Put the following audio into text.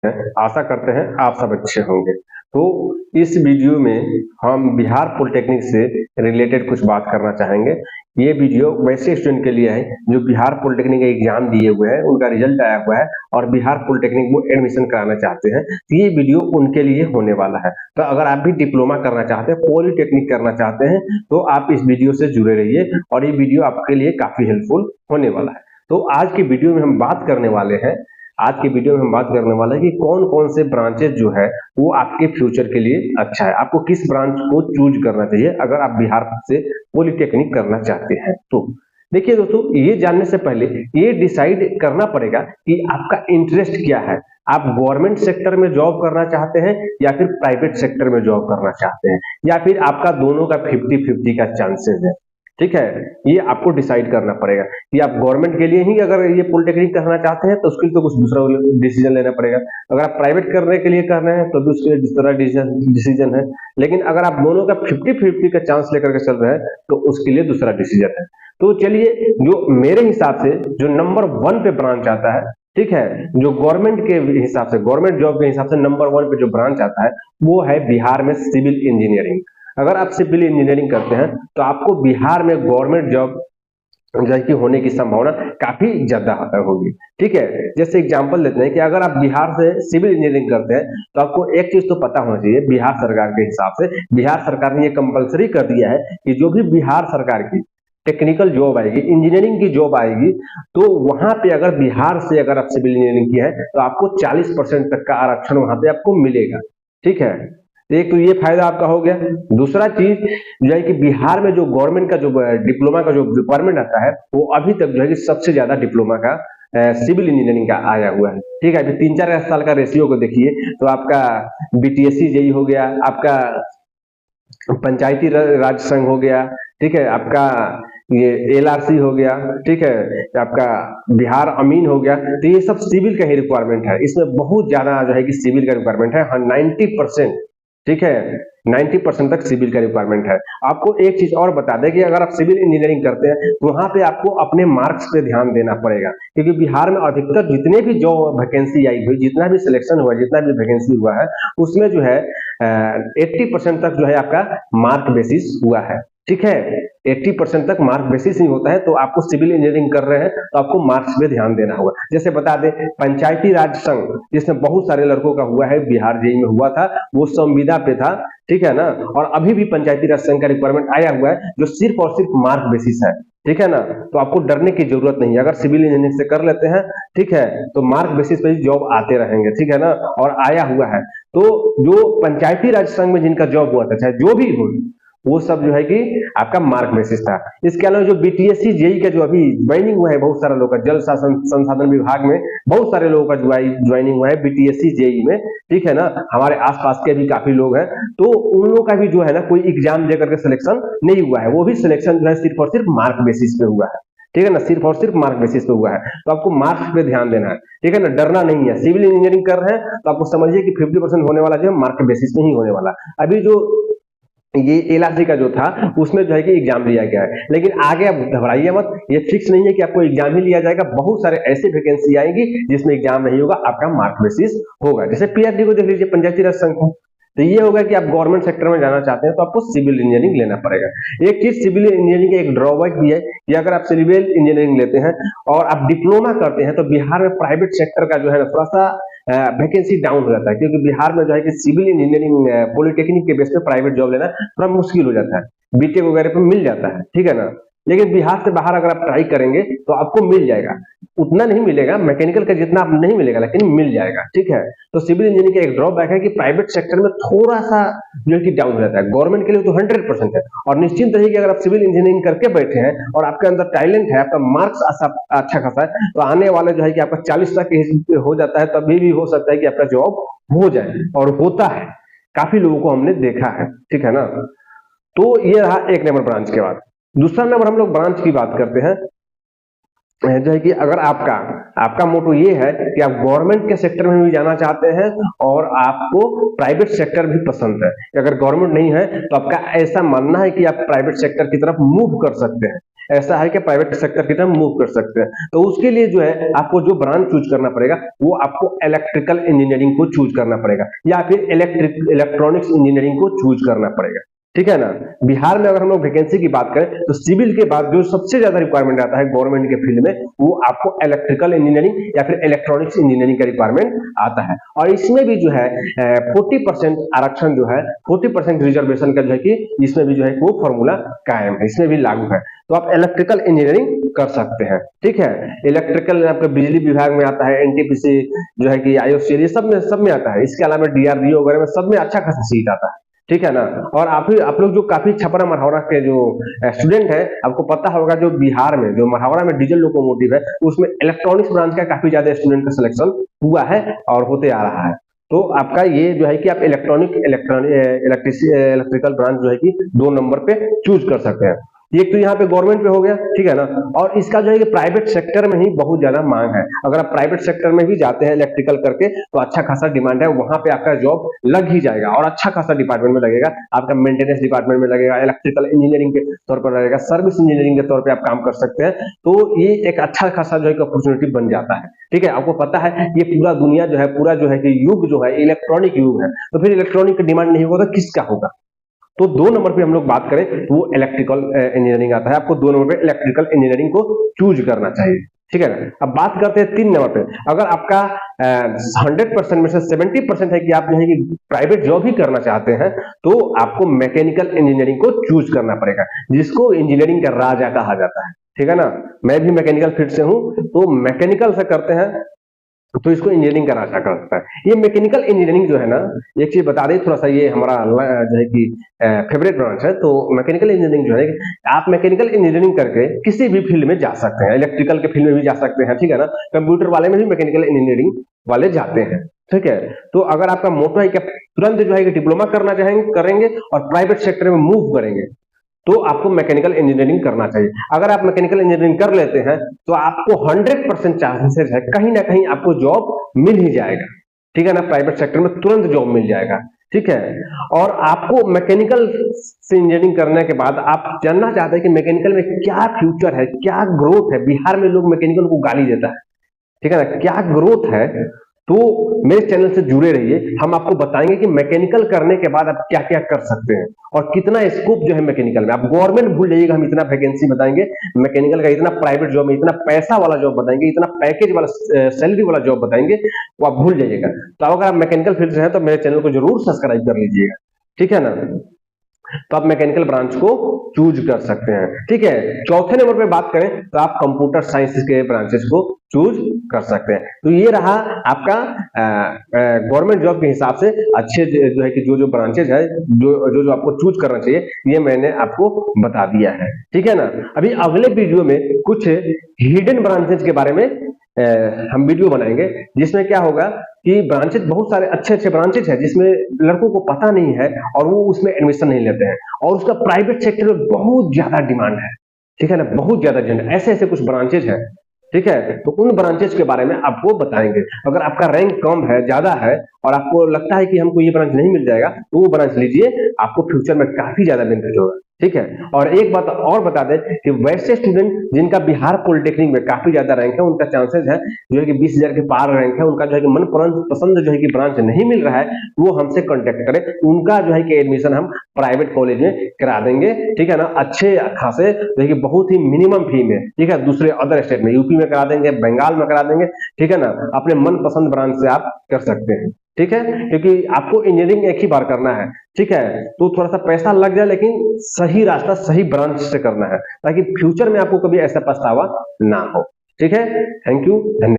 आशा करते हैं आप सब अच्छे होंगे। तो इस वीडियो में हम बिहार पॉलिटेक्निक से रिलेटेड कुछ बात करना चाहेंगे। ये वीडियो वैसे स्टूडेंट के लिए है जो बिहार पॉलिटेक्निक का एग्जाम दिए हुए हैं, उनका रिजल्ट आया हुआ है और बिहार पॉलिटेक्निक में एडमिशन कराना चाहते हैं, तो ये वीडियो उनके लिए होने वाला है। तो अगर आप भी डिप्लोमा करना चाहते हैं, पॉलिटेक्निक करना चाहते हैं, तो आप इस वीडियो से जुड़े रहिए और ये वीडियो आपके लिए काफी हेल्पफुल होने वाला है। तो आज की वीडियो में हम बात करने वाले हैं कि कौन कौन से ब्रांचेज जो है वो आपके फ्यूचर के लिए अच्छा है, आपको किस ब्रांच को चूज करना चाहिए अगर आप बिहार से पॉलिटेक्निक करना चाहते हैं। तो देखिए दोस्तों, ये जानने से पहले ये डिसाइड करना पड़ेगा कि आपका इंटरेस्ट क्या है। आप गवर्नमेंट सेक्टर में जॉब करना चाहते हैं या फिर प्राइवेट सेक्टर में जॉब करना चाहते हैं, या फिर आपका दोनों का 50-50 का चांसेस है। ठीक है, ये आपको डिसाइड करना पड़ेगा कि आप गवर्नमेंट के लिए ही अगर ये पॉलिटेक्निक करना चाहते हैं तो उसके लिए तो कुछ दूसरा डिसीजन लेना पड़ेगा। अगर आप प्राइवेट करने के लिए कर रहे हैं तो भी उसके लिए दूसरा डिसीजन है। लेकिन अगर आप दोनों का 50-50 का चांस लेकर के चल रहे हैं तो उसके लिए दूसरा डिसीजन है। तो चलिए, जो मेरे हिसाब से जो नंबर 1 पे ब्रांच आता है, ठीक है, जो गवर्नमेंट के हिसाब से, गवर्नमेंट जॉब के हिसाब से नंबर 1 पे जो ब्रांच आता है वो है बिहार में सिविल इंजीनियरिंग। अगर आप सिविल इंजीनियरिंग करते हैं तो आपको बिहार में गवर्नमेंट जॉब की होने की संभावना काफी ज्यादा होगी। ठीक है, जैसे एग्जांपल लेते हैं कि अगर आप बिहार से सिविल इंजीनियरिंग करते हैं तो आपको एक चीज तो पता होना चाहिए, बिहार सरकार के हिसाब से बिहार सरकार ने ये कंपलसरी कर दिया है कि जो भी बिहार सरकार की टेक्निकल जॉब आएगी, इंजीनियरिंग की जॉब आएगी, तो वहां पे अगर बिहार से अगर आप सिविल इंजीनियरिंग की है तो आपको 40% तक का आरक्षण वहां पे आपको मिलेगा। ठीक है, एक तो ये फायदा आपका हो गया। दूसरा चीज जो है कि बिहार में जो गवर्नमेंट का जो डिप्लोमा का जो रिक्वायरमेंट आता है वो अभी तक जो है कि सबसे ज्यादा डिप्लोमा का सिविल इंजीनियरिंग का आया हुआ है। ठीक है, अभी 3-4 साल का रेशियो को देखिए तो आपका बीटीएससी जेई हो गया, आपका पंचायती राज संघ हो गया, ठीक है, आपका ये एलआरसी हो गया, ठीक है, आपका बिहार अमीन हो गया, तो ये सब सिविल का ही रिक्वायरमेंट है। इसमें बहुत ज्यादा जो है कि सिविल का रिक्वायरमेंट है, 90%। ठीक है, 90% तक सिविल का रिक्वायरमेंट है। आपको एक चीज और बता दें कि अगर आप सिविल इंजीनियरिंग करते हैं तो वहां पे आपको अपने मार्क्स पे ध्यान देना पड़ेगा, क्योंकि बिहार में अधिकतर जितने भी जो वैकेंसी आई हुई, जितना भी सिलेक्शन हुआ, जितना भी वैकेंसी हुआ है, उसमें जो है 80% तक जो है आपका मार्क बेसिस हुआ है। ठीक है, 80% तक मार्क बेसिस ही होता है। तो आपको सिविल इंजीनियरिंग कर रहे हैं तो आपको मार्क्स पे ध्यान देना होगा। जैसे बता दें, पंचायती राज संघ जिसमें बहुत सारे लड़कों का हुआ है, बिहार जेई में हुआ था, वो संविदा पे था। ठीक है ना, और अभी भी पंचायती राज संघ का रिक्वायरमेंट आया हुआ है जो सिर्फ और सिर्फ मार्क बेसिस है। ठीक है ना, तो आपको डरने की जरूरत नहीं है, अगर सिविल इंजीनियरिंग से कर लेते हैं, ठीक है, तो मार्क बेसिस पे जॉब आते रहेंगे। ठीक है ना, और आया हुआ है। तो जो पंचायती राज संघ में जिनका जॉब हुआ था, चाहे जो भी हो, वो सब जो है कि आपका मार्क बेसिस था। इसके अलावा जो बीटीएससी जेई का जो अभी ज्वाइनिंग हुआ है, बहुत सारे लोगों का जल शासन संसाधन विभाग में बहुत सारे लोगों का ज्वाइनिंग हुआ है बीटीएससी जेई में। ठीक है ना, हमारे आसपास के भी काफी लोग हैं, तो उन लोगों का भी जो है ना कोई एग्जाम देकर के सिलेक्शन नहीं हुआ है, वो भी सिलेक्शन जो है सिर्फ और सिर्फ मार्क बेसिस पे हुआ है। ठीक है ना, सिर्फ और सिर्फ मार्क बेसिस पे हुआ है। तो आपको मार्क्स पे ध्यान देना है। ठीक है ना, डरना नहीं है। सिविल इंजीनियरिंग कर रहे हैं तो आपको समझिए कि 50% होने वाला जो है मार्क बेसिस पे ही होने वाला। अभी जो ये एलआरसी का जो था उसमें जो है कि एग्जाम लिया गया है, लेकिन आगे आप घबराइए मत, ये फिक्स नहीं है कि आपको एग्जाम ही लिया जाएगा। बहुत सारे ऐसे वैकेंसी आएंगी जिसमें एग्जाम नहीं होगा, आपका मार्क बेसिस होगा। जैसे पीआरडी को देख लीजिए, पंचायती राज संघ को, तो ये होगा कि आप गवर्नमेंट सेक्टर में जाना चाहते हैं तो आपको सिविल इंजीनियरिंग लेना पड़ेगा। एक चीज सिविल इंजीनियरिंग का एक ड्रॉबैक भी है कि अगर आप सिविल इंजीनियरिंग लेते हैं और आप डिप्लोमा करते हैं तो बिहार में प्राइवेट सेक्टर का जो है थोड़ा सा वैकेंसी डाउन हो जाता है, क्योंकि बिहार में जो है कि सिविल इंजीनियरिंग पॉलिटेक्निक के बेस पे प्राइवेट जॉब लेना थोड़ा मुश्किल हो जाता है। बीटेक वगैरह पे मिल जाता है, ठीक है ना, लेकिन बिहार से बाहर अगर आप ट्राई करेंगे तो आपको मिल जाएगा। उतना नहीं मिलेगा, मैकेनिकल का जितना आप नहीं मिलेगा, लेकिन मिल जाएगा। ठीक है, तो सिविल इंजीनियरिंग का एक ड्रॉबैक है कि प्राइवेट सेक्टर में थोड़ा सा जो है कि डाउन हो जाता है। गवर्नमेंट के लिए तो 100% है, और निश्चिंत रहिए कि अगर आप सिविल इंजीनियरिंग करके बैठे हैं और आपके अंदर टैलेंट है, आपका मार्क्स अच्छा खासा है, तो आने वाले जो है कि आपका 40 तक हो जाता है, तभी भी हो सकता है कि आपका जॉब हो जाए, और होता है। काफी लोगों को हमने देखा है। ठीक है ना, तो ये रहा एक नंबर ब्रांच के बाद। दूसरा नंबर हम लोग ब्रांच की बात करते हैं, जो है कि अगर आपका आपका मोटो ये है कि आप गवर्नमेंट के सेक्टर में भी जाना चाहते हैं और आपको प्राइवेट सेक्टर भी पसंद है। अगर गवर्नमेंट नहीं है तो आपका ऐसा मानना है कि आप प्राइवेट सेक्टर की तरफ मूव कर सकते हैं, ऐसा है कि प्राइवेट सेक्टर की तरफ मूव कर सकते हैं। तो उसके लिए जो है आपको जो ब्रांच चूज करना पड़ेगा वो आपको इलेक्ट्रिकल इंजीनियरिंग को चूज करना पड़ेगा या फिर इलेक्ट्रॉनिक्स इंजीनियरिंग को चूज करना पड़ेगा, ठीक है ना। बिहार में अगर हम लोग वैकेंसी की बात करें तो सिविल के बाद जो सबसे ज्यादा रिक्वायरमेंट आता है गवर्नमेंट के फील्ड में वो आपको इलेक्ट्रिकल इंजीनियरिंग या फिर इलेक्ट्रॉनिक्स इंजीनियरिंग का रिक्वायरमेंट आता है। और इसमें भी जो है 40% आरक्षण जो है 40% रिजर्वेशन का जो है कि इसमें भी जो है वो फॉर्मूला कायम है, इसमें भी लागू है। तो आप इलेक्ट्रिकल इंजीनियरिंग कर सकते हैं, ठीक है। इलेक्ट्रिकल आपका बिजली विभाग में आता है, एनटीपीसी जो है कि आईओसीएल ये सब में आता है। इसके अलावा डीआरडीओ वगैरह में सब में अच्छा खासा सीट आता है, ठीक है ना। और आप लोग जो काफी छपरा मढ़ौरा के जो स्टूडेंट है आपको पता होगा जो बिहार में जो मढ़ौरा में डीजल लोकोमोटिव है उसमें इलेक्ट्रॉनिक्स ब्रांच का काफी ज्यादा स्टूडेंट का सिलेक्शन हुआ है और होते आ रहा है। तो आपका ये जो है कि आप इलेक्ट्रिकल ब्रांच जो है कि 2 नंबर पे चूज कर सकते हैं। एक तो यहाँ पे गवर्नमेंट पे हो गया, ठीक है ना। और इसका जो है कि प्राइवेट सेक्टर में ही बहुत ज्यादा मांग है। अगर आप प्राइवेट सेक्टर में भी जाते हैं इलेक्ट्रिकल करके तो अच्छा खासा डिमांड है, वहां पे आपका जॉब लग ही जाएगा और अच्छा खासा डिपार्टमेंट में लगेगा। आपका मेंटेनेंस डिपार्टमेंट में लगेगा, इलेक्ट्रिकल इंजीनियरिंग के तौर पर लगेगा, सर्विस इंजीनियरिंग के तौर पर आप काम कर सकते हैं। तो ये एक अच्छा खासा जो है अपॉर्चुनिटी बन जाता है, ठीक है। आपको पता है ये पूरा दुनिया जो है पूरा जो है कि युग जो है इलेक्ट्रॉनिक युग है, तो फिर इलेक्ट्रॉनिक का डिमांड नहीं होगा तो किसका होगा। तो 2 नंबर पे हम लोग बात करें तो वो इलेक्ट्रिकल इंजीनियरिंग आता है। आपको 2 नंबर पे इलेक्ट्रिकल इंजीनियरिंग को चूज करना चाहिए, ठीक है ना। अब बात करते हैं 3 नंबर पे। अगर आपका 100% में से 70% है कि आप जो है कि प्राइवेट जॉब ही करना चाहते हैं तो आपको मैकेनिकल इंजीनियरिंग को चूज करना पड़ेगा, जिसको इंजीनियरिंग का राजा कहा जाता है, ठीक है ना। मैं भी मैकेनिकल फील्ड से हूं, तो मैकेनिकल से करते हैं तो इसको इंजीनियरिंग का राजा करता है। ये मैकेनिकल इंजीनियरिंग जो है ना, एक चीज बता दें थोड़ा सा, ये हमारा जो है कि फेवरेट ब्रांच है। तो मैकेनिकल इंजीनियरिंग जो है आप मैकेनिकल इंजीनियरिंग करके किसी भी फील्ड में जा सकते हैं, इलेक्ट्रिकल के फील्ड में भी जा सकते हैं, ठीक है ना। कंप्यूटर वाले में भी मैकेनिकल इंजीनियरिंग वाले जाते हैं, ठीक है। तो अगर आपका मोटो है कि तुरंत जो है कि डिप्लोमा करना चाहेंगे करेंगे और प्राइवेट सेक्टर में मूव करेंगे तो आपको मैकेनिकल इंजीनियरिंग करना चाहिए। अगर आप मैकेनिकल इंजीनियरिंग कर लेते हैं तो आपको 100% चांसेस है कहीं ना कहीं आपको जॉब मिल ही जाएगा, ठीक है ना। प्राइवेट सेक्टर में तुरंत जॉब मिल जाएगा, ठीक है। और आपको मैकेनिकल से इंजीनियरिंग करने के बाद आप जानना चाहते हैं कि मैकेनिकल में क्या फ्यूचर है, क्या ग्रोथ है। बिहार में लोग मैकेनिकल को गाली देता है, ठीक है ना, क्या ग्रोथ है। तो मेरे चैनल से जुड़े रहिए, हम आपको बताएंगे कि मैकेनिकल करने के बाद आप क्या क्या कर सकते हैं और कितना स्कोप जो है मैकेनिकल में। आप गवर्नमेंट भूल जाइएगा, हम इतना वैकेंसी बताएंगे मैकेनिकल का, इतना प्राइवेट जॉब में इतना पैसा वाला जॉब बताएंगे, इतना पैकेज वाला सैलरी वाला जॉब बताएंगे, वो आप भूल जाइएगा। तो अगर आप मैकेनिकल फील्ड से हैं तो मेरे चैनल को जरूर सब्सक्राइब कर लीजिएगा, ठीक है ना। तो आप मैकेनिकल ब्रांच को चूज कर सकते हैं, ठीक है। चौथे नंबर पे बात करें तो आप कंप्यूटर साइंस के ब्रांचेस को चूज कर सकते हैं। तो ये रहा आपका गवर्नमेंट जॉब के हिसाब से अच्छे जो है कि जो ब्रांचेज है जो आपको चूज करना चाहिए, ये मैंने आपको बता दिया है, ठीक है ना। अभी अगले वीडियो में कुछ हिडन ब्रांचेज के बारे में हम वीडियो बनाएंगे, जिसमें क्या होगा कि ब्रांचेज बहुत सारे अच्छे ब्रांचेज है जिसमें लड़कों को पता नहीं है और वो उसमें एडमिशन नहीं लेते हैं और उसका प्राइवेट सेक्टर में बहुत ज्यादा डिमांड है, ठीक है ना, बहुत ज्यादा डिमांड। ऐसे कुछ ब्रांचेज है, ठीक है। तो उन ब्रांचेज के बारे में आपको बताएंगे। अगर आपका रैंक कम है, ज्यादा है और आपको लगता है कि हमको ये ब्रांच नहीं मिल जाएगा तो वो ब्रांच लीजिए, आपको फ्यूचर में काफी ज्यादा बेनिफिट होगा, ठीक है। और एक बात और बता दें कि वैसे स्टूडेंट जिनका बिहार पॉलिटेक्निक में काफी ज्यादा रैंक है, उनका चांसेस है जो है कि 20,000 के पार रैंक है, उनका जो है कि मन पसंद जो है कि ब्रांच नहीं मिल रहा है, वो हमसे कांटेक्ट करें। उनका जो है कि एडमिशन हम प्राइवेट कॉलेज में करा देंगे, ठीक है ना, अच्छे खासे जो है कि बहुत ही मिनिमम फी में, ठीक है। दूसरे अदर स्टेट में यूपी में करा देंगे, बंगाल में करा देंगे, ठीक है ना। अपने मन पसंद ब्रांच से आप कर सकते हैं, ठीक है, क्योंकि आपको इंजीनियरिंग एक ही बार करना है, ठीक है। तो थोड़ा सा पैसा लग जाए लेकिन सही रास्ता सही ब्रांच से करना है ताकि फ्यूचर में आपको कभी ऐसा पछतावा ना हो, ठीक है। थैंक यू, धन्यवाद।